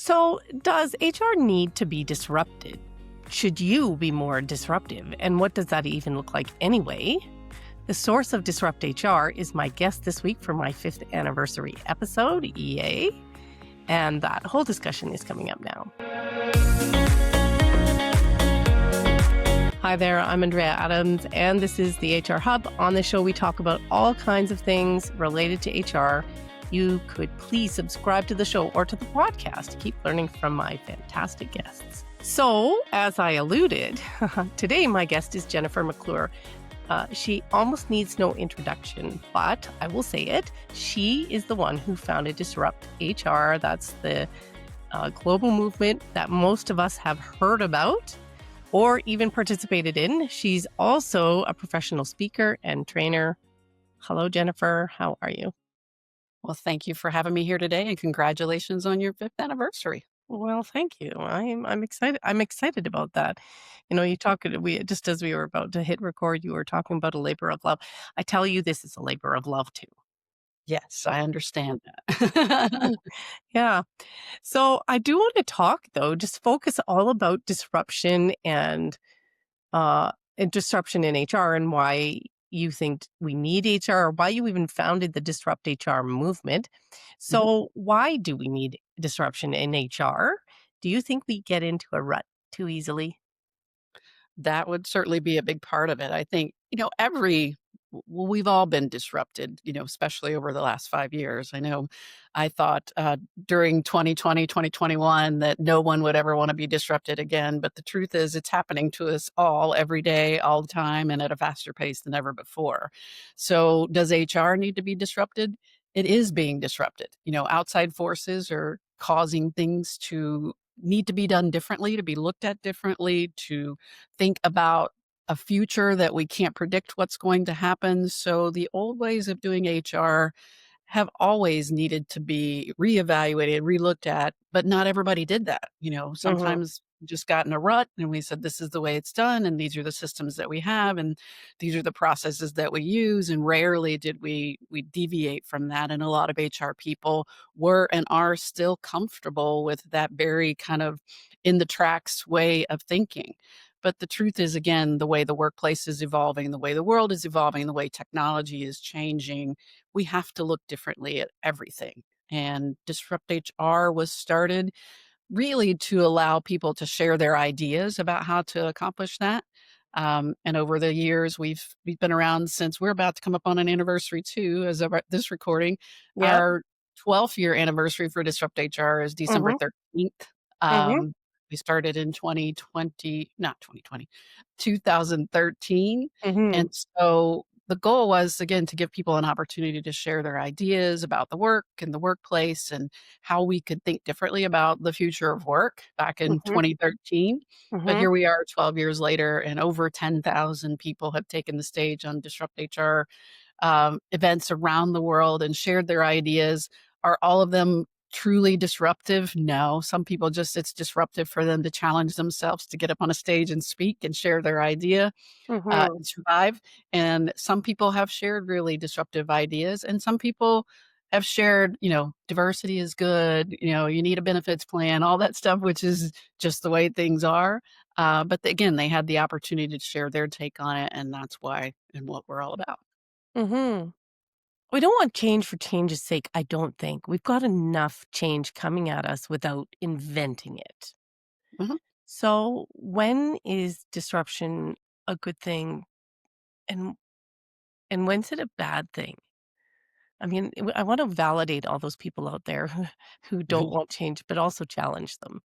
So, does HR need to be disrupted? Should you be more disruptive? And what does that even look like anyway? The source of Disrupt HR is my guest this week for my 5th anniversary episode, EA. And that whole discussion is coming up now. Hi there, I'm Andrea Adams, and this is the HR Hub. On this show, we talk about all kinds of things related to HR. You could please subscribe to the show or to the podcast to keep learning from my fantastic guests. So, as I alluded, today my guest is Jennifer McClure. She almost needs no introduction, but I will say it. She is the one who founded Disrupt HR. That's the global movement that most of us have heard about or even participated in. She's also a professional speaker and trainer. Hello, Jennifer. How are you? Well, thank you for having me here today, and congratulations on your 5th anniversary. Well, thank you. I'm excited. I'm excited about that. You know, we just as we were about to hit record, you were talking about a labor of love. I tell you, this is a labor of love too. Yes, I understand that. Yeah. So I do want to talk though, just focus all about disruption and disruption in HR and why you think we need HR or why you even founded the Disrupt HR movement. Mhm. So why do we need disruption in HR? Do you think we get into a rut too easily? That would certainly be a big part of it. I think, we've all been disrupted, especially over the last 5 years. I know I thought during 2020, 2021 that no one would ever want to be disrupted again. But the truth is, it's happening to us all every day, all the time, and at a faster pace than ever before. So, does HR need to be disrupted? It is being disrupted. Outside forces are causing things to need to be done differently, to be looked at differently, to think about a future that we can't predict what's going to happen. So the old ways of doing HR have always needed to be reevaluated, relooked at, but not everybody did that. Hmm. Sometimes we just got in a rut and we said, this is the way it's done, and these are the systems that we have, and these are the processes that we use. And rarely did we deviate from that. And a lot of HR people were and are still comfortable with that very kind of in the tracks way of thinking. But the truth is, again, the way the workplace is evolving, the way the world is evolving, the way technology is changing, we have to look differently at everything. And Disrupt HR was started really to allow people to share their ideas about how to accomplish that. And over the years, we've been around since we're about to come up on an anniversary too, as of this recording. Yep. Our 12th year anniversary for Disrupt HR is December Hmm. 13th. Hmm. We started in 2020, not 2020, 2013. Hmm. And so the goal was, again, to give people an opportunity to share their ideas about the work and the workplace and how we could think differently about the future of work back in Hmm. 2013. But Hmm. here we are 12 years later, and over 10,000 people have taken the stage on Disrupt HR events around the world and shared their ideas. Are all of them truly disruptive? No. Some people it's disruptive for them to challenge themselves to get up on a stage and speak and share their idea Hmm. and survive. And some people have shared really disruptive ideas, and some people have shared, diversity is good, you need a benefits plan, all that stuff, which is just the way things are. But again, they had the opportunity to share their take on it, and that's why and what we're all about. Hmm. We don't want change for change's sake, I don't think. We've got enough change coming at us without inventing it. Mhm. So, when is disruption a good thing and when's it a bad thing? I mean, I want to validate all those people out there who don't want change, but also challenge them.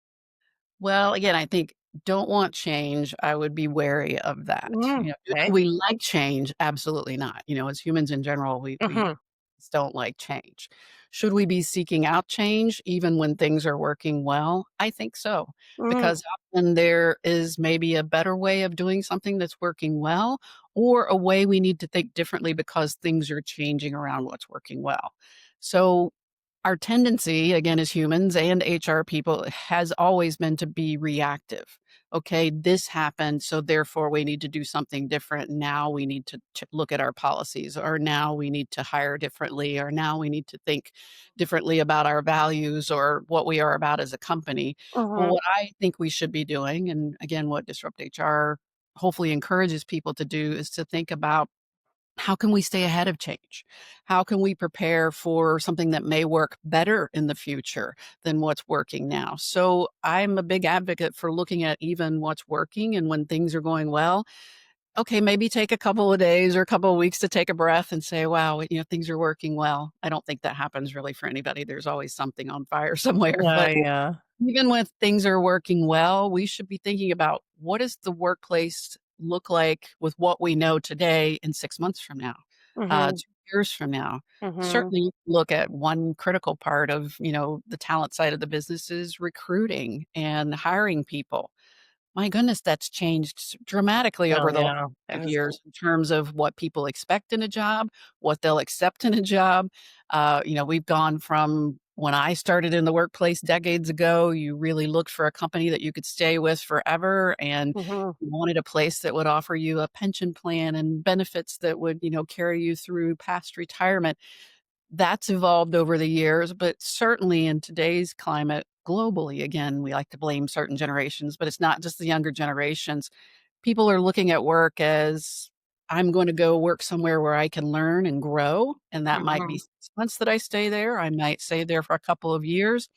Well, again, I think don't want change, I would be wary of that. Do Okay. we like change? Absolutely not. As humans in general, we Mhm. just don't like change. Should we be seeking out change even when things are working well? I think so, Mm. because often there is maybe a better way of doing something that's working well, or a way we need to think differently because things are changing around what's working well. So Our tendency, again, as humans and HR people, has always been to be reactive. Okay, this happened, so therefore we need to do something different. Now we need to look at our policies, or now we need to hire differently, or now we need to think differently about our values or what we are about as a company. Well, Mhm. what I think we should be doing, and again, what Disrupt HR hopefully encourages people to do, is to think about how can we stay ahead of change? How can we prepare for something that may work better in the future than what's working now? So I'm a big advocate for looking at even what's working, and when things are going well, okay, maybe take a couple of days or a couple of weeks to take a breath and say, wow, things are working well. I don't think that happens really for anybody. There's always something on fire somewhere. Yeah, But yeah. even when things are working well, we should be thinking about, what does the workplace look like with what we know today in 6 months from now, Mhm, 2 years from now? mhm. Certainly, you can look at one critical part of, the talent side of the business is recruiting and hiring people. My goodness, that's changed dramatically Oh, over the last yeah. 5 There's years in terms of what people expect in a job, what they'll accept in a job. We've gone from when I started in the workplace decades ago, you really looked for a company that you could stay with forever, and mhm, you wanted a place that would offer you a pension plan and benefits that would, carry you through past retirement. That's evolved over the years, but certainly in today's climate globally, again, we like to blame certain generations, but it's not just the younger generations. People are looking at work as, I'm going to go work somewhere where I can learn and grow. And that might be mhm, 6 months that I stay there. I might stay there for a couple of years,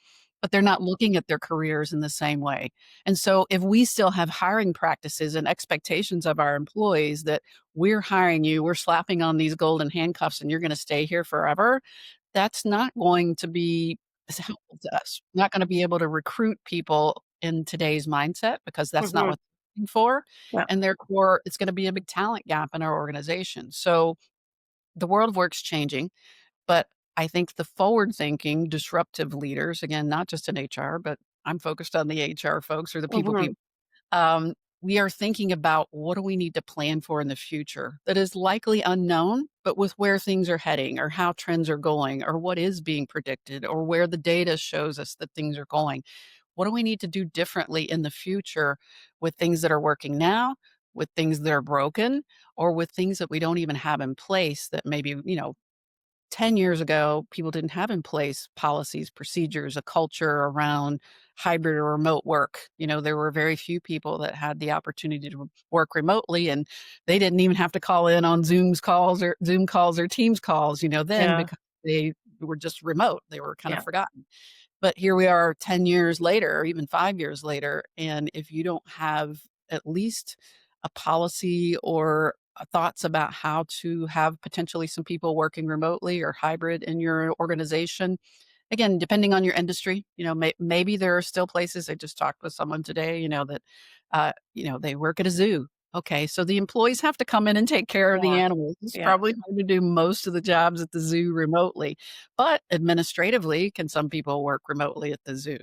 but they're not looking at their careers in the same way. And so if we still have hiring practices and expectations of our employees that we're hiring you, we're slapping on these golden handcuffs and you're going to stay here forever, that's not going to be as helpful to us. Not gonna be able to recruit people in today's mindset, because that's not mhm. what they're looking for, Yeah. and therefore, it's gonna be a big talent gap in our organization. So, the world of work's changing, but I think the forward-thinking, disruptive leaders, again, not just in HR, but I'm focused on the HR folks, or the people, Mhm, um, we are thinking about, what do we need to plan for in the future that is likely unknown, but with where things are heading, or how trends are going, or what is being predicted, or where the data shows us that things are going. What do we need to do differently in the future with things that are working now, with things that are broken, or with things that we don't even have in place that maybe, 10 years ago, people didn't have in place policies, procedures, a culture around hybrid or remote work. There were very few people that had the opportunity to work remotely, and they didn't even have to call in on Zoom calls or Teams calls, then, yeah, because they were just remote. They were kind of yeah. forgotten. But here we are 10 years later, or even 5 years later, and if you don't have at least a policy or thoughts about how to have potentially some people working remotely or hybrid in your organization, again, depending on your industry, maybe there are still places. I just talked with someone today, that, they work at a zoo. Okay, so the employees have to come in and take care of the Yeah, animals. It's yeah. probably hard to do most of the jobs at the zoo remotely, but administratively, can some people work remotely at the zoo?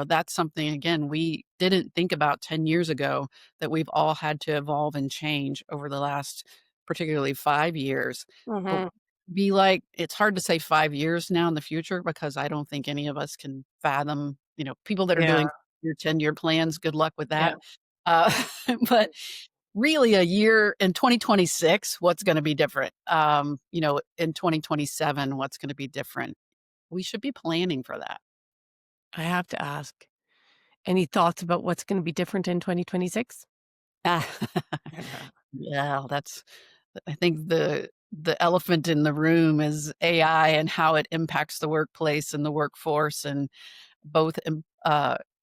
That's something, again, we didn't think about 10 years ago, that we've all had to evolve and change over the last, particularly 5 years. But Mhm. be like, it's hard to say 5 years now in the future, because I don't think any of us can fathom, people that are Yeah, doing your 10-year plans, good luck with yeah. that. Uh, but really, a year in 2026, what's gonna be different? In 2027, what's gonna be different? We should be planning for that. I have to ask, any thoughts about what's gonna be different in 2026? Yeah, that's, I think the elephant in the room is AI and how it impacts the workplace and the workforce, and both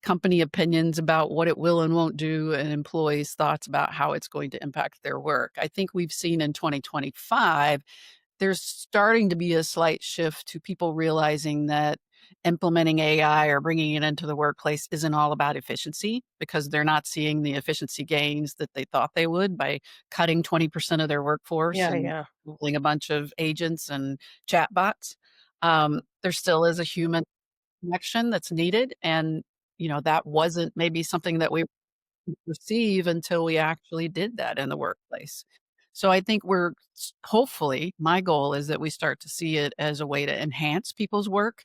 company opinions about what it will and won't do, and employees' thoughts about how it's going to impact their work. I think we've seen in 2025, there's starting to be a slight shift to people realizing that implementing AI or bringing it into the workplace isn't all about efficiency, because they're not seeing the efficiency gains that they thought they would by cutting 20% of their workforce Yeah, and yeah. building a bunch of agents and chatbots. There still is a human connection that's needed, and that wasn't maybe something that we receive until we actually did that in the workplace. So I think hopefully, my goal is that we start to see it as a way to enhance people's work,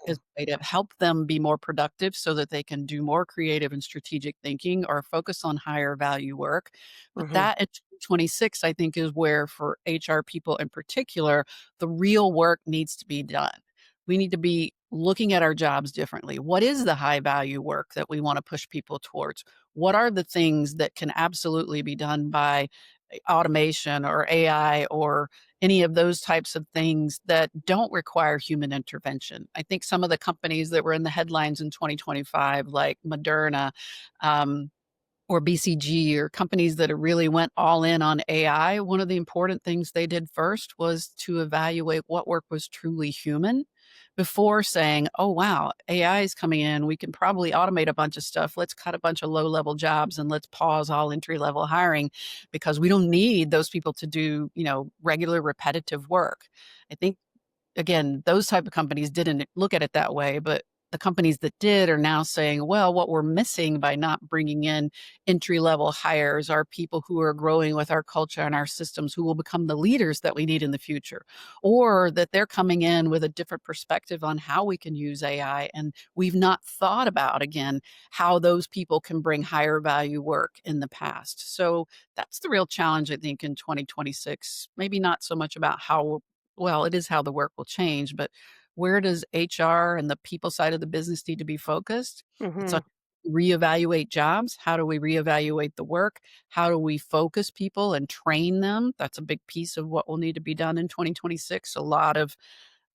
as a way to help them be more productive so that they can do more creative and strategic thinking or focus on higher value work. But Mm-hmm. that in 2026, I think, is where for HR people in particular, the real work needs to be done. We need to be looking at our jobs differently. What is the high value work that we want to push people towards? What are the things that can absolutely be done by automation or AI or any of those types of things that don't require human intervention? I think some of the companies that were in the headlines in 2025, like Moderna, um, or BCG or companies that have really went all in on AI, one of the important things they did first was to evaluate what work was truly human before saying, "Oh, wow, AI is coming in. We can probably automate a bunch of stuff. Let's cut a bunch of low-level jobs and let's pause all entry-level hiring because we don't need those people to do, regular repetitive work." I think again, those type of companies didn't look at it that way, but the companies that did are now saying, well, what we're missing by not bringing in entry level hires are people who are growing with our culture and our systems who will become the leaders that we need in the future, or that they're coming in with a different perspective on how we can use AI. And we've not thought about, again, how those people can bring higher value work in the past. So that's the real challenge, I think, in 2026. Maybe not so much about well, it is how the work will change, but where does HR and the people side of the business need to be focused? It's Mm-hmm. on reevaluate jobs. How do we reevaluate the work? How do we focus people and train them? That's a big piece of what will need to be done in 2026. A lot of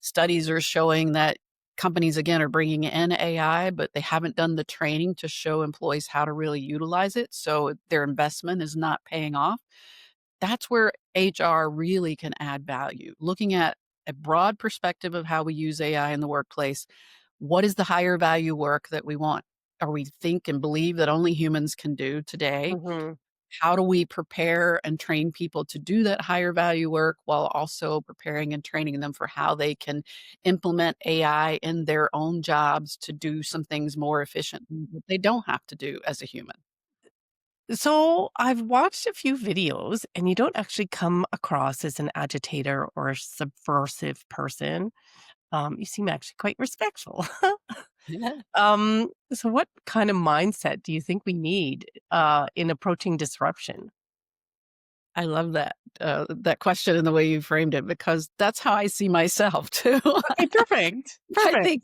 studies are showing that companies, again, are bringing in AI, but they haven't done the training to show employees how to really utilize it. So their investment is not paying off. That's where HR really can add value. Looking at a broad perspective of how we use AI in the workplace, what is the higher value work that we want or we think and believe that only humans can do today? Mm-hmm. How do we prepare and train people to do that higher value work while also preparing and training them for how they can implement AI in their own jobs to do some things more efficiently that they don't have to do as a human? So I've watched a few videos, and you don't actually come across as an agitator or a subversive person. You seem actually quite respectful. So what kind of mindset do you think we need in approaching disruption? I love that question and the way you framed it because that's how I see myself too. Okay, perfect. I Perfect. think,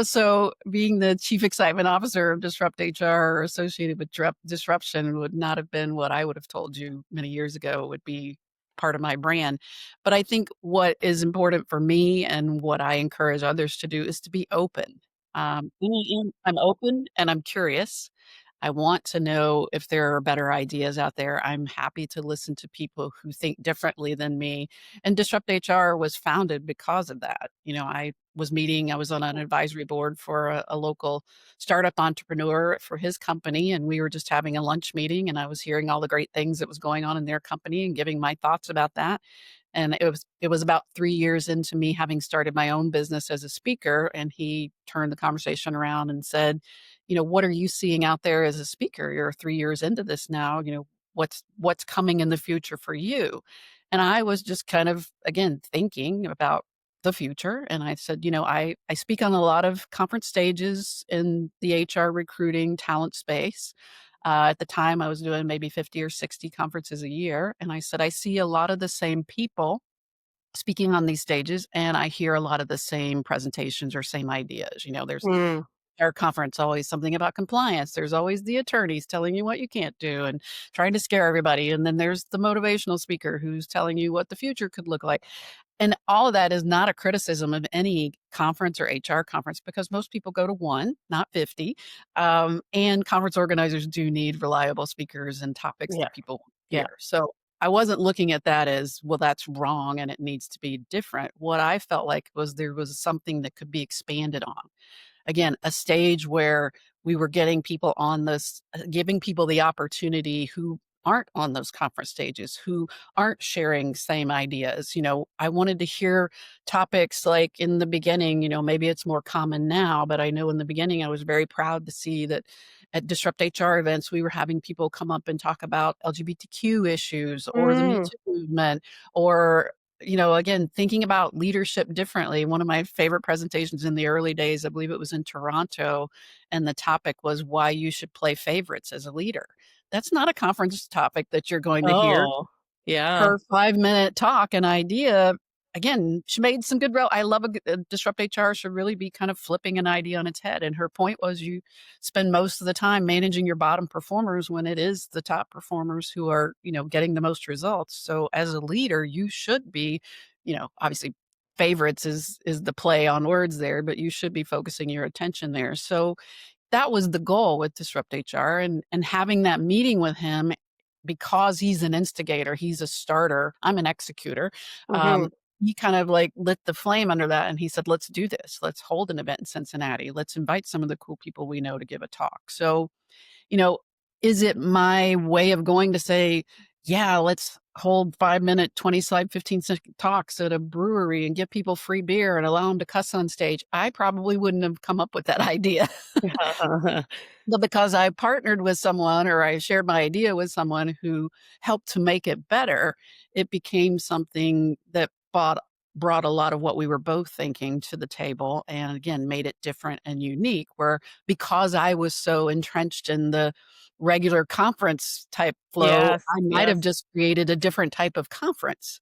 so being the chief excitement officer of Disrupt HR or associated with disruption would not have been what I would have told you many years ago would be part of my brand. But I think what is important for me and what I encourage others to do is to be open. I'm open and I'm curious. I want to know if there are better ideas out there. I'm happy to listen to people who think differently than me. And Disrupt HR was founded because of that. I was on an advisory board for a local startup entrepreneur for his company, and we were just having a lunch meeting, and I was hearing all the great things that was going on in their company and giving my thoughts about that. And it was about 3 years into me having started my own business as a speaker, and he turned the conversation around and said, "What are you seeing out there as a speaker? You're 3 years into this now, what's coming in the future for you?" And I was just kind of, again, thinking about the future, and I said, "I speak on a lot of conference stages in the HR recruiting talent space." At the time, I was doing maybe 50 or 60 conferences a year, and I said, "I see a lot of the same people speaking on these stages, and I hear a lot of the same presentations or same ideas." There's Mm, our conference always something about compliance. There's always the attorneys telling you what you can't do and trying to scare everybody, and then there's the motivational speaker who's telling you what the future could look like. And all of that is not a criticism of any conference or HR conference because most people go to one, not 50. And conference organizers do need reliable speakers and topics yeah, that people want to yeah. hear. So I wasn't looking at that as, well, that's wrong and it needs to be different. What I felt like was there was something that could be expanded on. Again, a stage where we were getting people on this giving people the opportunity who aren't on those conference stages, who aren't sharing same ideas. I wanted to hear topics like in the beginning, maybe it's more common now, but I know in the beginning I was very proud to see that at Disrupt HR events, we were having people come up and talk about LGBTQ issues or the Me Mm. Too movement, or, again, thinking about leadership differently. One of my favorite presentations in the early days, I believe it was in Toronto, and the topic was why you should play favorites as a leader. That's not a conference topic that you're going to hear. Oh, yeah. Her 5-minute talk and idea, again, she made some good I love Disrupt HR should really be kind of flipping an idea on its head, and her point was you spend most of the time managing your bottom performers when it is the top performers who are, getting the most results. So as a leader, you should be, obviously favorites is the play on words there, but you should be focusing your attention there. So that was the goal with Disrupt HR, and having that meeting with him because he's an instigator, he's a starter, I'm an executor. Mhm. He kind of like lit the flame under that and he said, "Let's do this. Let's hold an event in Cincinnati. Let's invite some of the cool people we know to give a talk." So, you know, is it my way of going to say, "Yeah, let's hold 5-minute, 20-slide, 15-second talks at a brewery and give people free beer and allow them to cuss on stage?" I probably wouldn't have come up with that idea. But because I partnered with someone or I shared my idea with someone who helped to make it better, it became something that brought a lot of what we were both thinking to the table, and again, made it different and unique, where because I was so entrenched in the regular conference type flow, Yes, I might have yes. just created a different type of conference.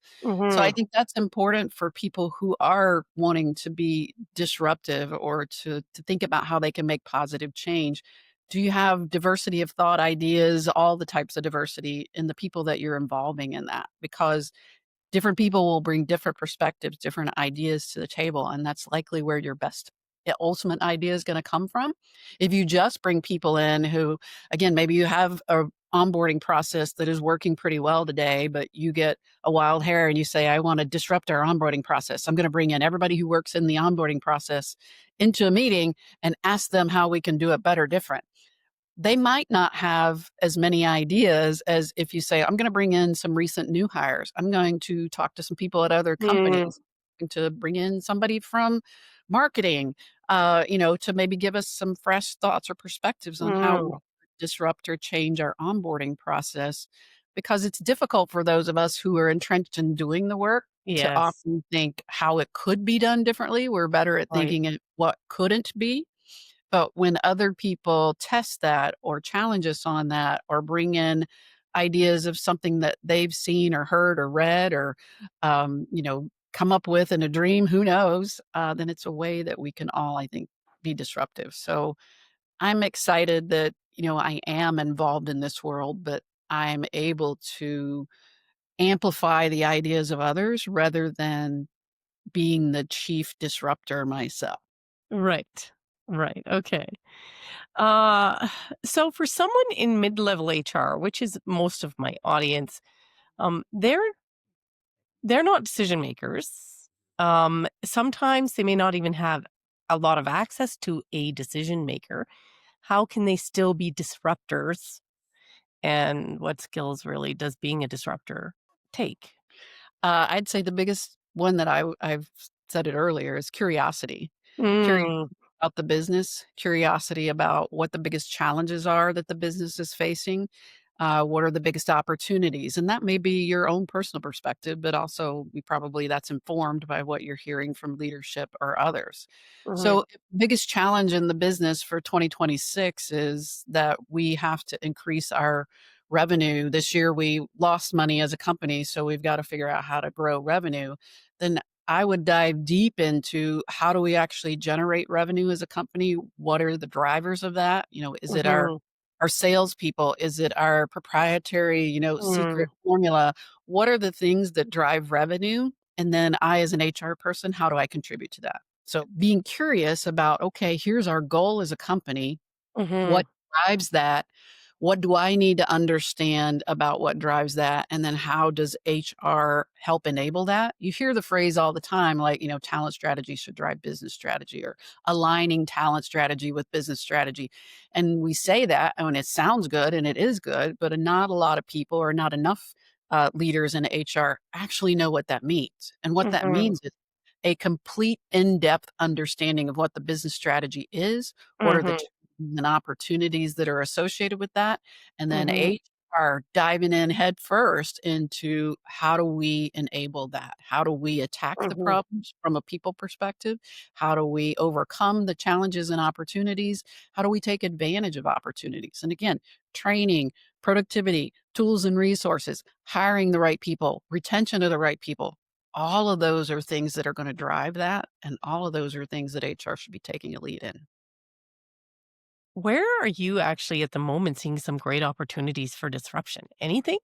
So I Mhm. think that's important for people who are wanting to be disruptive or to think about how they can make positive change. Do you have diversity of thought, ideas, all the types of diversity in the people that you're involving in that? Because different people will bring different perspectives, different ideas to the table, and that's likely where your best ultimate idea is gonna come from. If you just bring people in who, again, maybe you have a onboarding process that is working pretty well today, but you get a wild hair and you say, "I wanna disrupt our onboarding process. I'm gonna bring in everybody who works in the onboarding process into a meeting and ask them how we can do it better, different." They might not have as many ideas as if you say, "I'm gonna bring in some recent new hires. I'm going to talk to some people at other Mm, companies, to bring in somebody from marketing, to maybe give us some fresh thoughts or perspectives on how we mm. disrupt or change our onboarding process." Because it's difficult for those of us who are entrenched in doing the work to Yes, often think how it could be done differently. We're better at right. thinking it what couldn't be. But when other people test that or challenge us on that or bring in ideas of something that they've seen or heard or read or, come up with in a dream, who knows, then it's a way that we can all, I think, be disruptive. So I'm excited that, I am involved in this world, but I'm able to amplify the ideas of others rather than being the chief disruptor myself. Right. Right, okay. Uh, so for someone in mid-level HR, which is most of my audience, they're not decision makers. Sometimes they may not even have a lot of access to a decision maker. How can they still be disruptors? And what skills really does being a disruptor take? I'd say the biggest one that I've said it earlier is curiosity. Curiosity Mm, about the business, curiosity about what the biggest challenges are that the business is facing, what are the biggest opportunities, and that may be your own personal perspective, but also that's informed by what you're hearing from leadership or others. mhm, So, biggest challenge in the business for 2026 is that we have to increase our revenue. This year, we lost money as a company, so we've got to figure out how to grow revenue. Then I would dive deep into how do we actually generate revenue as a company? What are the drivers of that? Is it our mhm, our salespeople? Is it our proprietary, mm, secret formula? What are the things that drive revenue? And then I, as an HR person, how do I contribute to that? So being curious about, okay, here's our goal as a company. mhm, What drives that? What do I need to understand about what drives that? And then how does HR help enable that? You hear the phrase all the time, like, talent strategy should drive business strategy or aligning talent strategy with business strategy. And we say that and it sounds good and it is good, but not a lot of people or not enough leaders in HR actually know what that means. And what that mhm, means is a complete in-depth understanding of what the business strategy is, what are the mhm. and opportunities that are associated with that, and then Mhm. HR diving in head first into how do we enable that? How do we attack the Mhm. problems from a people perspective? How do we overcome the challenges and opportunities? How do we take advantage of opportunities? And again, training, productivity, tools and resources, hiring the right people, retention of the right people. All of those are things that are gonna drive that, and all of those are things that HR should be taking a lead in. Where are you actually at the moment seeing some great opportunities for disruption? Anything?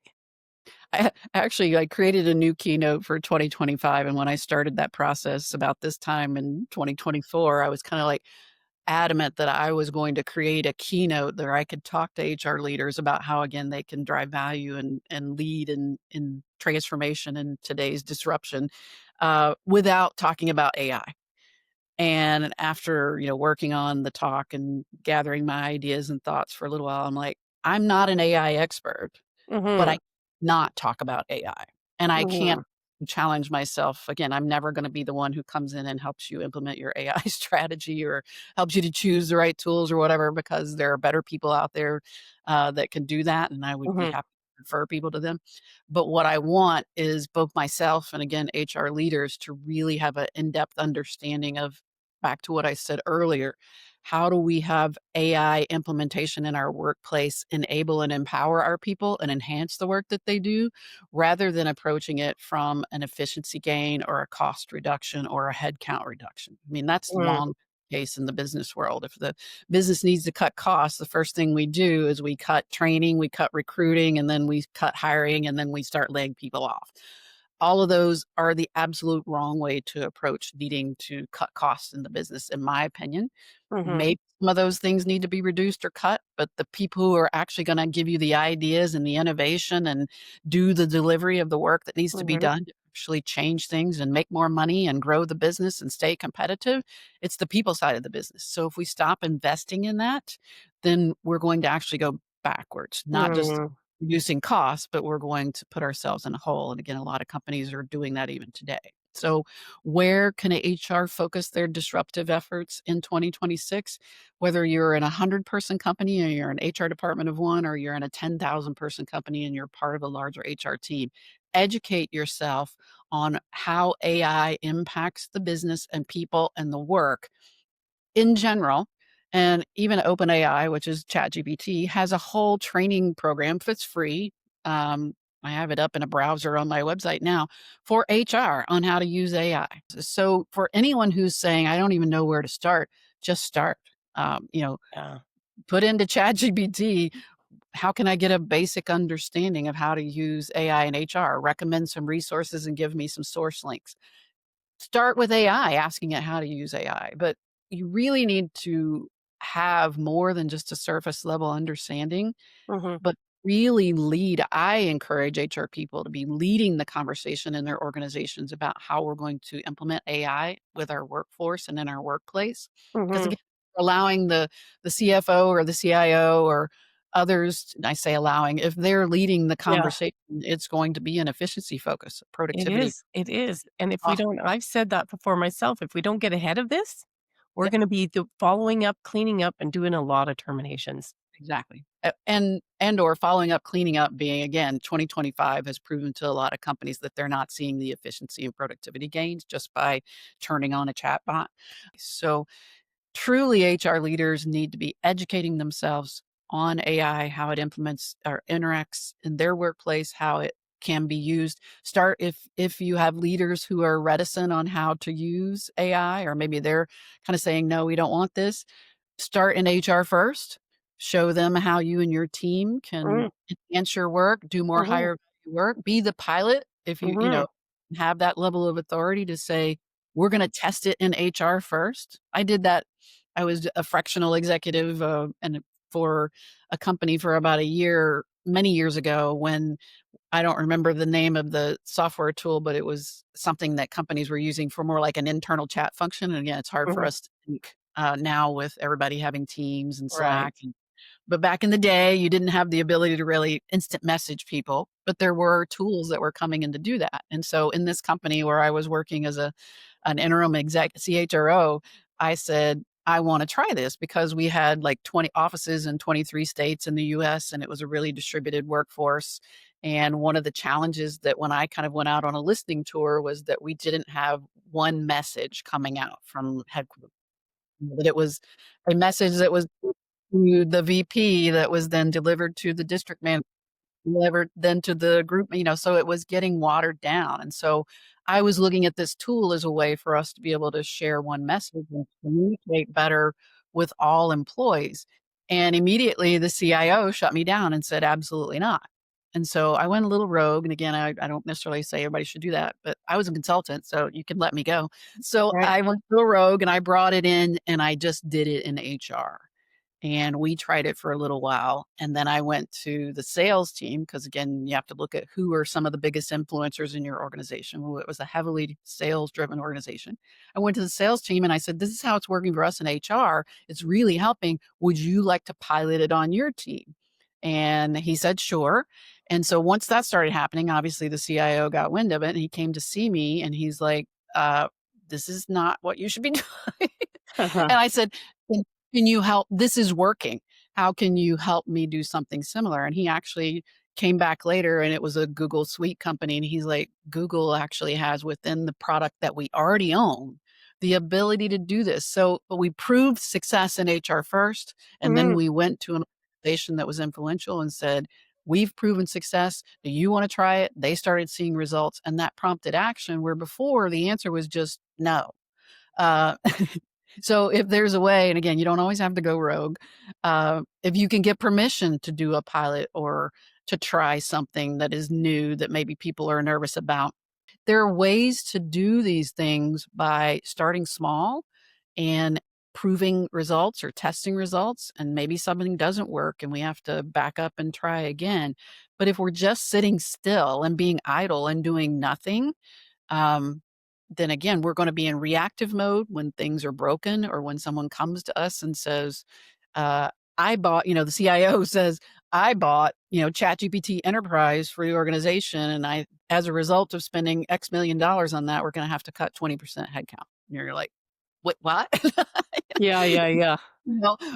I created a new keynote for 2025, and when I started that process about this time in 2024, I was kinda, like, adamant that I was going to create a keynote that I could talk to HR leaders about how, again, they can drive value and lead in transformation in today's disruption, without talking about AI. And after, working on the talk and gathering my ideas and thoughts for a little while, I'm like, "I'm not an AI expert, but I Mhm. not talk about AI, and I can't Mhm. challenge myself. Again, I'm never gonna be the one who comes in and helps you implement your AI strategy or helps you to choose the right tools or whatever because there are better people out there, that can do that, and I would be Mhm. happy to refer people to them. But what I want is both myself and, again, HR leaders to really have an in-depth understanding of back to what I said earlier, how do we have AI implementation in our workplace enable and empower our people and enhance the work that they do, rather than approaching it from an efficiency gain or a cost reduction or a headcount reduction? I mean, that's Mhm. long case in the business world. If the business needs to cut costs, the first thing we do is we cut training, we cut recruiting, and then we cut hiring, and then we start laying people off. All of those are the absolute wrong way to approach needing to cut costs in the business, in my opinion. Mhm. Maybe some of those things need to be reduced or cut, but the people who are actually gonna give you the ideas and the innovation and do the delivery of the work that needs to be Mhm. done to actually change things and make more money and grow the business and stay competitive, it's the people side of the business. So if we stop investing in that, then we're going to actually go backwards, not just Mhm. reducing costs, but we're going to put ourselves in a hole, and again, a lot of companies are doing that even today. So where can HR focus their disruptive efforts in 2026? Whether you're in a 100-person company or you're an HR department of 1 or you're in a 10,000-person company and you're part of a larger HR team, educate yourself on how AI impacts the business and people and the work in general. And even OpenAI, which is ChatGPT, has a whole training program that's free. Um, I have it up in a browser on my website now for HR on how to use AI. So for anyone who's saying, I don't even know where to start, just start. Yeah. Put into ChatGPT, how can I get a basic understanding of how to use AI in HR? Recommend some resources and give me some source links. Start with AI, asking it how to use AI, but you really need to have more than just a surface level understanding, Mhm. but really lead. I encourage HR people to be leading the conversation in their organizations about how we're going to implement AI with our workforce and in our workplace. Because Mhm. again, allowing the CFO or the CIO or others, I say allowing, if they're leading the Yeah. conversation, it's going to be an efficiency focus, It productivity, is. It is. And if we cost. don't I've said that before myself, if we don't get ahead of this, we're Yeah. gonna be following up, cleaning up, and doing a lot of terminations. Exactly. And or following up, cleaning up being again, 2025 has proven to a lot of companies that they're not seeing the efficiency and productivity gains just by turning on a chatbot. So truly HR leaders need to be educating themselves on AI, how it implements or interacts in their workplace, how it can be used. Start if you have leaders who are reticent on how to use AI, or maybe they're kind of saying, no, we don't want this. Start in HR first. Show them how you and your team can Mm. enhance your work, do more Mhm. higher value work, be the pilot if Mhm. have that level of authority to say, "We're gonna test it in HR first." I did that. I was a fractional executive, and for a company for about a year, many years ago when I don't remember the name of the software tool, but it was something that companies were using for more like an internal chat function, and again, it's hard for Mhm. us to think, now with everybody having Teams and Right. Slack, but back in the day, you didn't have the ability to really instant message people, but there were tools that were coming in to do that, and so in this company where I was working as an interim exec CHRO, I said, I want to try this because we had like 20 offices in 23 states in the US, and it was a really distributed workforce. And one of the challenges that when I kind of went out on a listening tour was that we didn't have one message coming out from headquarters, that it was a message that was to the VP that was then delivered to the district manager delivered then to the group, so it was getting watered down. And so I was looking at this tool as a way for us to be able to share one message and communicate better with all employees. And immediately the CIO shut me down and said, absolutely not. And so I went a little rogue. And again, I don't necessarily say everybody should do that, but I was a consultant, so you can let me go. So Right. I went a little rogue and I brought it in and I just did it in HR. And we tried it for a little while, and then I went to the sales team because, again, you have to look at who are some of the biggest influencers in your organization. Well, it was a heavily sales-driven organization. I went to the sales team and I said, "This is how it's working for us in HR. It's really helping. Would you like to pilot it on your team?" And he said, "Sure." And so once that started happening, obviously the CIO got wind of it, and he came to see me, and he's like, "This is not what you should be doing." And I said, can you help? This is working. How can you help me do something similar? And he actually came back later and it was a Google Suite company. And he's like, Google actually has within the product that we already own the ability to do this. So but we proved success in HR first. And then Mhm. we went to an organization that was influential and said, we've proven success. Do you want to try it? They started seeing results and that prompted action where before the answer was just no. Uh, so if there's a way, and again, you don't always have to go rogue, if you can get permission to do a pilot or to try something that is new that maybe people are nervous about, there are ways to do these things by starting small and proving results or testing results. And maybe something doesn't work and we have to back up and try again. But if we're just sitting still and being idle and doing nothing, um, then again, we're gonna be in reactive mode when things are broken or when someone comes to us and says, "I bought," the CIO says, "I bought, ChatGPT Enterprise for the organization, and I as a result of spending X million dollars on that, we're gonna have to cut 20% headcount." And you're like, "What what?" Yeah, yeah, yeah.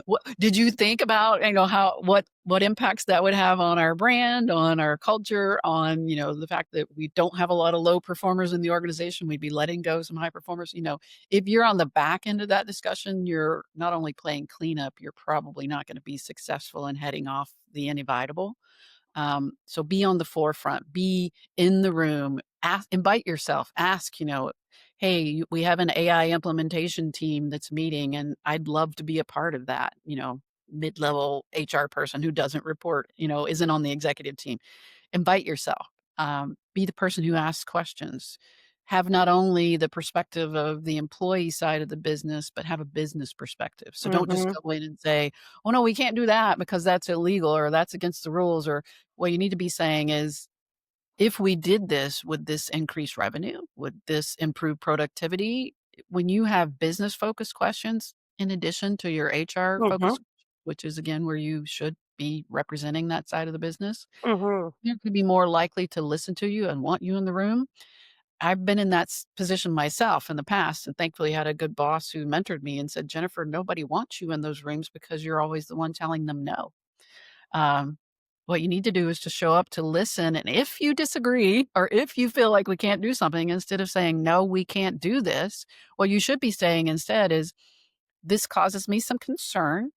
What did you think about, how what impacts that would have on our brand, on our culture, on, the fact that we don't have a lot of low performers in the organization, we'd be letting go some high performers, if you're on the back end of that discussion, you're not only playing cleanup, you're probably not gonna be successful in heading off the inevitable. So be on the forefront, be in the room, ask, invite yourself, ask, hey, we have an AI implementation team that's meeting, and I'd love to be a part of that, mid-level HR person who doesn't report, isn't on the executive team. Invite yourself. Be the person who asks questions. Have not only the perspective of the employee side of the business, but have a business perspective. So don't just Mhm. go in and say, "Oh no, we can't do that because that's illegal or that's against the rules." Or what you need to be saying is, if we did this, would this increase revenue? Would this improve productivity? When you have business focused questions, in addition to your HR Mhm. focused, which is again where you should be representing that side of the business, Mhm. they're gonna be more likely to listen to you and want you in the room. I've been in that position myself in the past and thankfully had a good boss who mentored me and said, Jennifer, nobody wants you in those rooms because you're always the one telling them no. Um, what you need to do is to show up to listen. And if you disagree, or if you feel like we can't do something, instead of saying, no, we can't do this, what you should be saying instead is, this causes me some concern.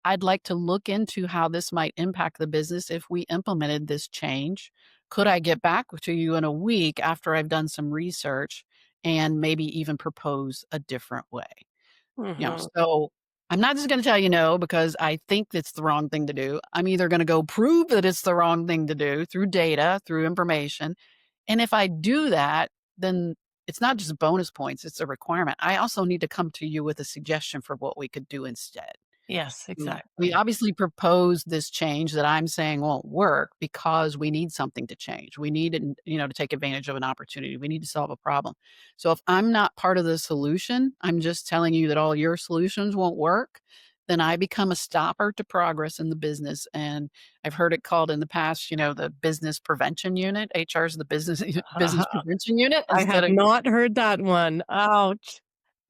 I'd like to look into how this might impact the business if we implemented this change. Could I get back to you in a week after I've done some research and maybe even propose a different way? Mhm. So I'm not just going to tell you no because I think it's the wrong thing to do. I'm either going to go prove that it's the wrong thing to do through data, through information. And if I do that, then it's not just bonus points, it's a requirement. I also need to come to you with a suggestion for what we could do instead. Yes, We exactly. obviously proposed this change that I'm saying won't work because we need something to change. We need, to take advantage of an opportunity. We need to solve a problem. So if I'm not part of the solution, I'm just telling you that all your solutions won't work, then I become a stopper to progress in the business. And I've heard it called in the past, the business prevention unit. HR is the business business prevention unit I instead have of not heard that one. Ouch.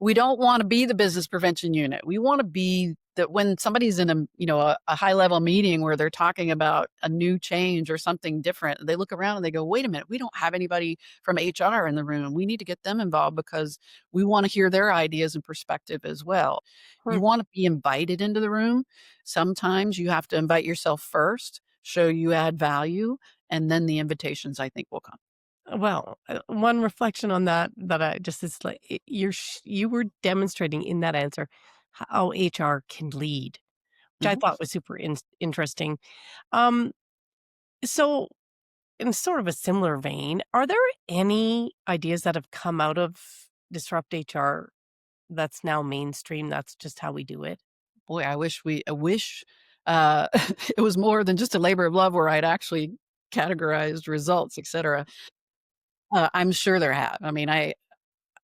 We don't wanna be the business prevention unit. We wanna be that when somebody's in a high level meeting where they're talking about a new change or something different, they look around and they go, "Wait a minute, we don't have anybody from HR in the room. We need to get them involved because we wanna hear their ideas and perspective as well." Hmm. You wanna be invited into the room. Sometimes you have to invite yourself first, show you add value, and then the invitations, I think, will come. Well, one reflection on that I just is like you were demonstrating in that answer how HR can lead, which I Mhm. thought was super interesting. Um, so in sort of a similar vein, are there any ideas that have come out of Disrupt HR that's now mainstream? That's just how we do it. Boy, I wish, uh, it was more than just a labor of love where I'd actually categorized results, etcetera. I'm sure there have. I mean, I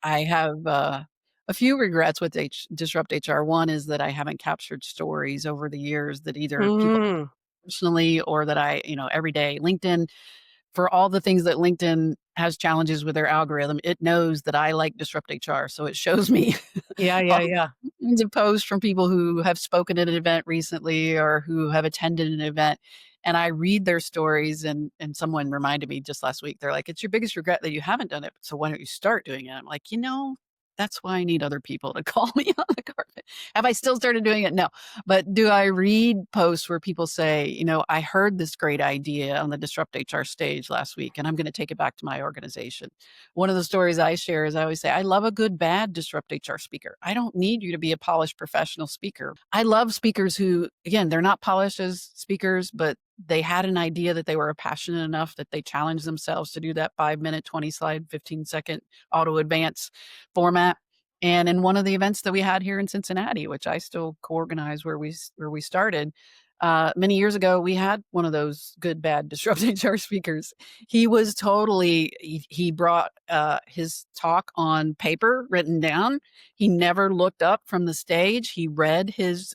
have, a few regrets with Disrupt HR. One is that I haven't captured stories over the years that either people Mm, personally or that every day LinkedIn, for all the things that LinkedIn has challenges with their algorithm, it knows that I like Disrupt HR, so it shows me yeah, all yeah, yeah, kinds of posts from people who have spoken at an event recently or who have attended an event, and I read their stories, and someone reminded me just last week, they're like, "It's your biggest regret that you haven't done it, so why don't you start doing it?" I'm like, that's why I need other people to call me on the carpet." Have I still started doing it? No. But do I read posts where people say, "I heard this great idea on the Disrupt HR stage last week, and I'm gonna take it back to my organization." One of the stories I share is I always say, "I love a good bad Disrupt HR speaker. I don't need you to be a polished professional speaker." I love speakers who, again, they're not polished as speakers, but they had an idea that they were passionate enough that they challenged themselves to do that 5-minute, 20 slide, 15-second auto advance format. And in one of the events that we had here in Cincinnati, which I still co-organize where we started, many years ago, we had one of those good, bad, disrupt HR speakers. He brought, his talk on paper written down. He never looked up from the stage. He read his,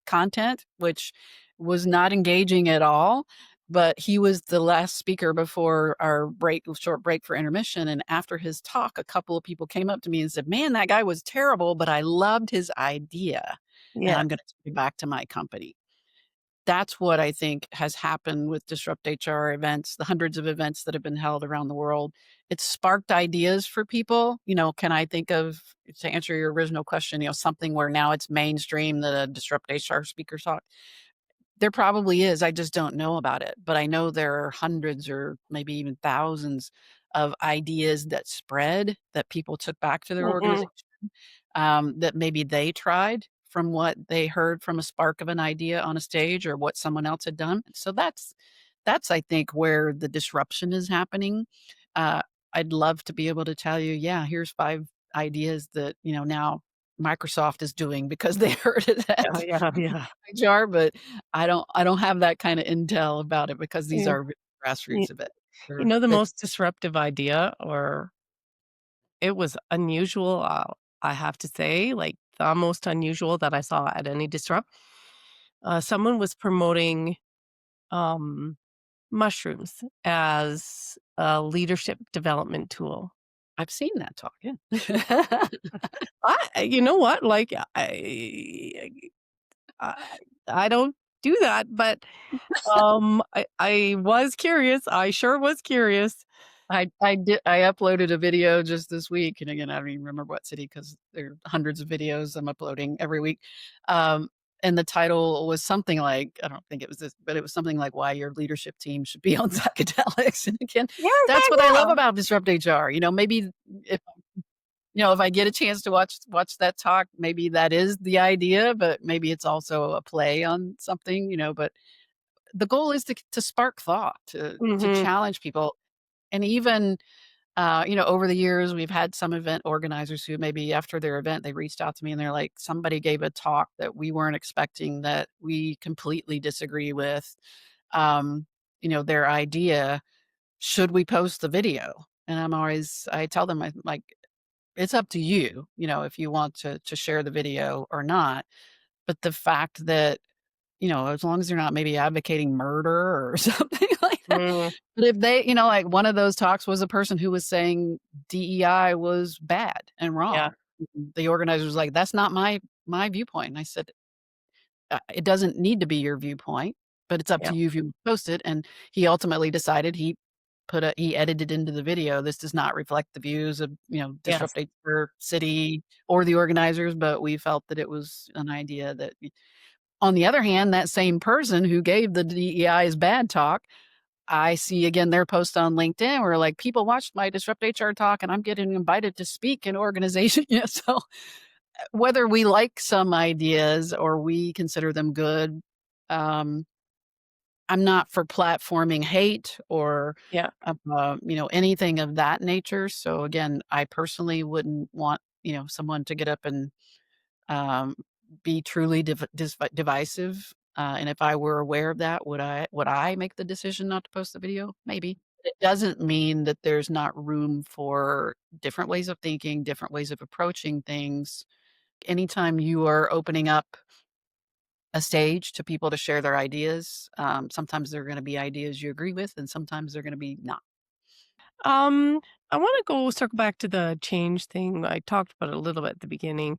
content, which was not engaging at all, but he was the last speaker before our short break for intermission, and after his talk, a couple of people came up to me and said, "Man, that guy was terrible, but I loved his idea, and yeah. I'm gonna take it back to my company." That's what I think has happened with Disrupt HR events, the hundreds of events that have been held around the world. It's sparked ideas for people. Can I think of, to answer your original question, something where now it's mainstream that a Disrupt HR speaker talk? There probably is, I just don't know about it, but I know there are hundreds or maybe even thousands of ideas that spread that people took back to their Mhm. organization, that maybe they tried from what they heard from a spark of an idea on a stage or what someone else had done. So that's I think where the disruption is happening. Uh, I'd love to be able to tell you, yeah, here's 5 ideas that, now Microsoft is doing because they heard it Yeah, at yeah, yeah. HR, but I don't have that kinda intel about it because these Yeah. are You grassroots of it. you They're know the they most disruptive idea, or it was unusual, I have to say, like, the most unusual that I saw at any disrupt. Someone was promoting, um, mushrooms as a leadership development tool. I've seen that talk, yeah. You know what? Like, I I don't do that, but, I was curious. I sure was curious. I uploaded a video just this week, and again, I don't even remember what city because there are hundreds of videos I'm uploading every week. Um, and the title was something like, I don't think it was this, but it was something like "Why Your Leadership Team Should Be on Psychedelics." And again, Yeah, that's what I yeah, love yeah. about Disrupt HR. Maybe if if I get a chance to watch that talk, maybe that is the idea, but maybe it's also a play on something, but the goal is to spark thought, to Mhm. challenge people. And even, over the years, we've had some event organizers who maybe after their event, they reached out to me and they're like, somebody gave a talk that we weren't expecting that we completely disagree with. Um, their idea, should we post the video? And I tell them, I'm like, it's up to you, if you want to share the video or not. But the fact that, as long as you're not maybe advocating murder or something like that. Mm, But if they, like one of those talks was a person who was saying DEI was bad and yeah. wrong. the organizer was like, "That's not my viewpoint." And I said, It doesn't need to be your viewpoint, but it's up Yeah. to you if you post it." And he ultimately decided he edited into the video, "This does not reflect the views of, Yes. Disrupt HR City or the organizers, but we felt that it was an idea that." On the other hand, that same person who gave the DEI's bad talk, I see again their post on LinkedIn where like, "People watched my Disrupt HR talk and I'm getting invited to speak in organization." So whether we like some ideas or we consider them good, um, I'm not for platforming hate or, Yeah. anything of that nature. So again, I personally wouldn't want, someone to get up and um, be truly divisive. And if I were aware of that, would I make the decision not to post the video? Maybe. It doesn't mean that there's not room for different ways of thinking, different ways of approaching things. Anytime you are opening up a stage to people to share their ideas, sometimes they're going to be ideas you agree with, and sometimes they're going to be not. Um, I want to go circle back to the change thing. I talked about it a little bit at the beginning.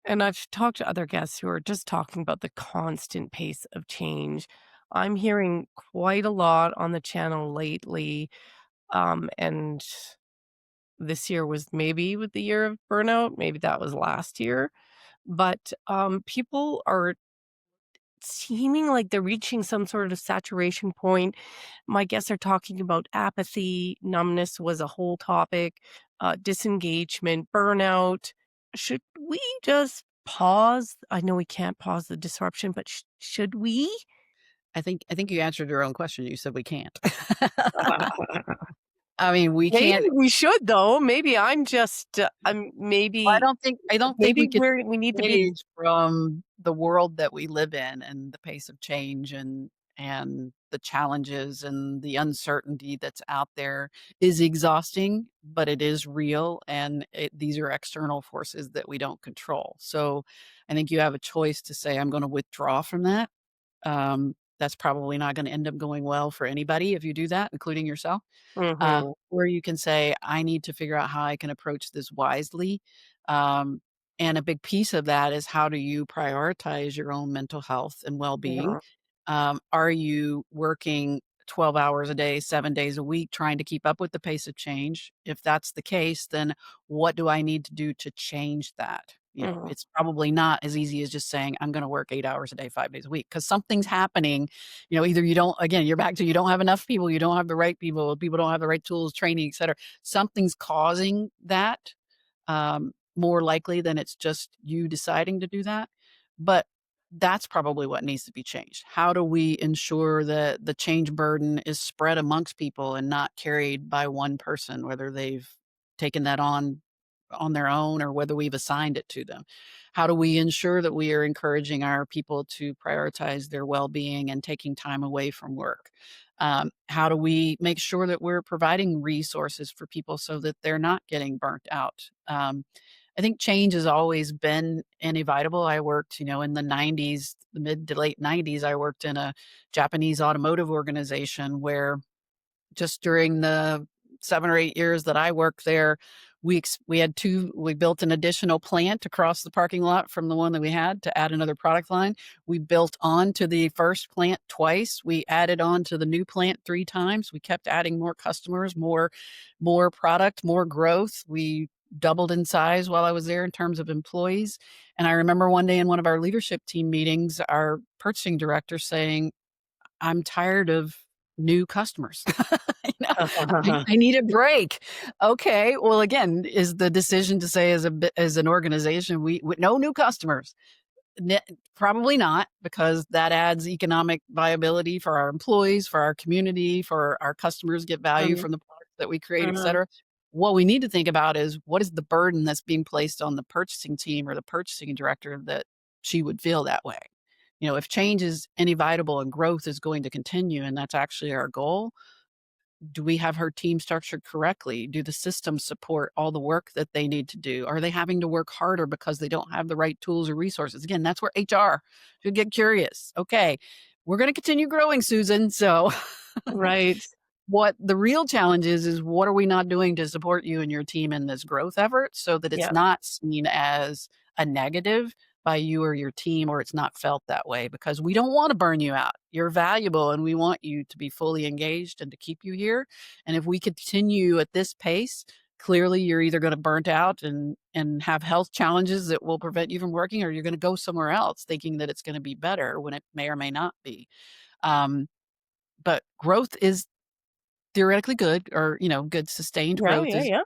And I've talked to other guests who are just talking about the constant pace of change. I'm hearing quite a lot on the channel lately. And this year was maybe with the year of burnout. Maybe that was last year. But people are seeming like they're reaching some sort of saturation point. My guests are talking about apathy, numbness was a whole topic, disengagement, burnout. Should we just pause? I know we can't pause the disruption, but should we? I think you answered your own question. You said we can't. I mean, we Maybe can't. we should though. Maybe I'm just I maybe don't think I don't think we maybe can we need to be. disengage from the world that we live in and the pace of change and the challenges and the uncertainty that's out there is exhausting, but it is real, and these are external forces that we don't control. So I think you have a choice to say, "I'm going to withdraw from that." That's probably not going to end up going well for anybody if you do that, including yourself. Mhm. Where you can say, "I need to figure out how I can approach this wisely." Um, and a big piece of that is how do you prioritize your own mental health and well-being? Yeah. Are you working 12 hours a day, 7 days a week, trying to keep up with the pace of change? If that's the case, then what do I need to do to change that? Mhm. It's probably not as easy as just saying, "I'm going to work 8 hours a day, 5 days a week," because something's happening. Either you don't, again, you're back to you don't have enough people, you don't have the right people don't have the right tools, training, et cetera. Something's causing that, more likely than it's just you deciding to do that. But that's probably what needs to be changed. How do we ensure that the change burden is spread amongst people and not carried by one person, whether they've taken that on their own or whether we've assigned it to them? How do we ensure that we are encouraging our people to prioritize their well-being and taking time away from work? How do we make sure that we're providing resources for people so that they're not getting burnt out? I think change has always been inevitable. I worked, in the 90s, the mid to late 90s, I worked in a Japanese automotive organization where just during the 7 or 8 years that I worked there, we built an additional plant across the parking lot from the one that we had to add another product line. We built on to the first plant twice. We added on to the new plant 3 times. We kept adding more customers, more product, more growth. We doubled in size while I was there in terms of employees. And I remember one day in one of our leadership team meetings, our purchasing director saying, "I'm tired of new customers." You know, I need a break. Okay, well, again, is the decision to say as an organization, we with no new customers? Ne Probably not, because that adds economic viability for our employees, for our community, for our customers get value Mhm. from the products that we create, et Mhm. cetera. What we need to think about is what is the burden that's being placed on the purchasing team or the purchasing director that she would feel that way. If change is inevitable and growth is going to continue, and that's actually our goal, do we have her team structured correctly? Do the systems support all the work that they need to do? Are they having to work harder because they don't have the right tools or resources? Again, that's where HR should get curious. Okay, we're going to continue growing, Susan. So Right. What the real challenge is what are we not doing to support you and your team in this growth effort so that it's Yeah. not seen as a negative by you or your team, or it's not felt that way, because we don't want to burn you out. You're valuable and we want you to be fully engaged and to keep you here. And if we continue at this pace, clearly you're either going to burnt out and have health challenges that will prevent you from working, or you're going to go somewhere else thinking that it's going to be better when it may or may not be. Um, but growth is theoretically good, or, good sustained Yeah, growth yeah, is, yeah.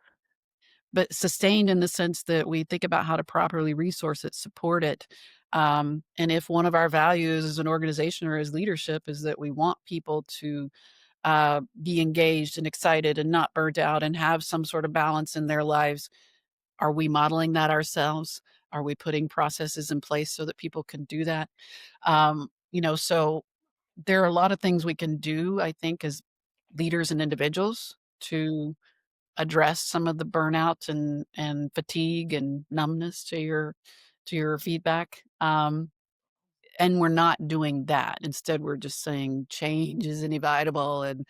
but sustained in the sense that we think about how to properly resource it, support it. And if one of our values as an organization or as leadership is that we want people to be engaged and excited and not burnt out and have some sort of balance in their lives, are we modeling that ourselves? Are we putting processes in place so that people can do that? So there are a lot of things we can do, I think, as leaders and individuals to address some of the burnout and fatigue and numbness to your feedback. And we're not doing that. Instead, we're just saying change is inevitable and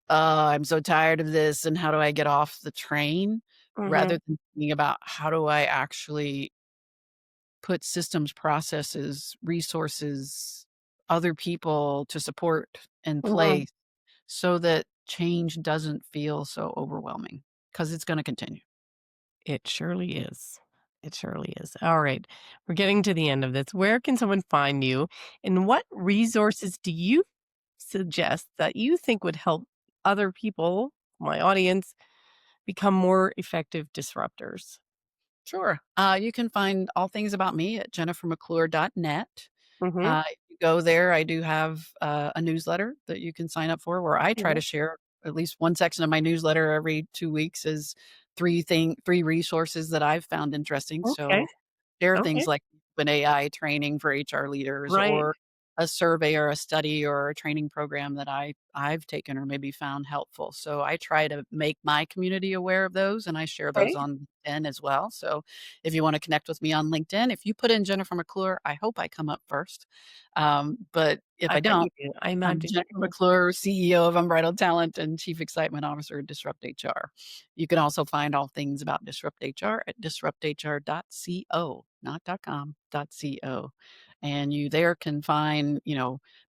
I'm so tired of this and how do I get off the train, Mhm. rather than thinking about how do I actually put systems, processes, resources, other people to support in Mhm. place so that change doesn't feel so overwhelming, because it's gonna continue. It surely is. It surely is. All right. We're getting to the end of this. Where can someone find you? And what resources do you suggest that you think would help other people, my audience, become more effective disruptors? Sure. You can find all things about me at jennifermcclure.net. Mhm. If you go there, I do have a newsletter that you can sign up for, where I try Mhm. to share at least one section of my newsletter every 2 weeks is three resources that I've found interesting. Okay. So share Okay. things like an AI training for HR leaders, Right. or a survey or a study or a training program that I've taken or maybe found helpful. So I try to make my community aware of those, and I share those Okay. on LinkedIn as well. So if you want to connect with me on LinkedIn, if you put in Jennifer McClure, I hope I come up first. But if I I bet you don't, do. I I'm imagine you Jennifer do. McClure, CEO of Unbridled Talent and Chief Excitement Officer at Disrupt HR. You can also find all things about Disrupt HR at disrupthr.co, not .com, .co. And you there can find,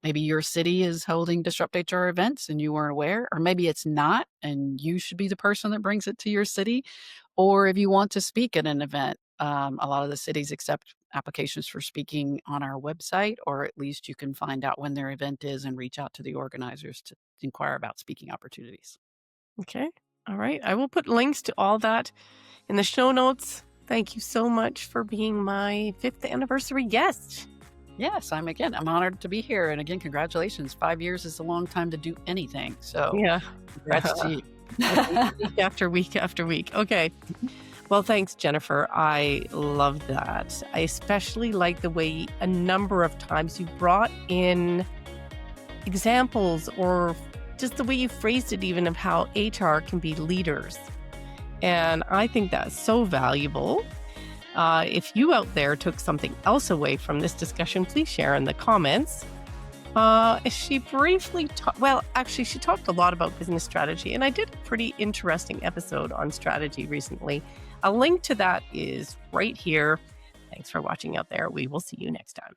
maybe your city is holding Disrupt HR events and you weren't aware, or maybe it's not, and you should be the person that brings it to your city. Or if you want to speak at an event, a lot of the cities accept applications for speaking on our website, or at least you can find out when their event is and reach out to the organizers to inquire about speaking opportunities. Okay. All right. I will put links to all that in the show notes. Thank you so much for being my fifth anniversary guest. Yes, I'm honored to be here. And again, congratulations. 5 years is a long time to do anything. So Yeah. congrats to you. Week after week after week. Okay. Well, thanks, Jennifer. I love that. I especially like the way a number of times you brought in examples or just the way you phrased it, even of how HR can be leaders. And I think that's so valuable. If you out there took something else away from this discussion, please share in the comments. She briefly actually, she talked a lot about business strategy, and I did a pretty interesting episode on strategy recently. A link to that is right here. Thanks for watching out there. We will see you next time.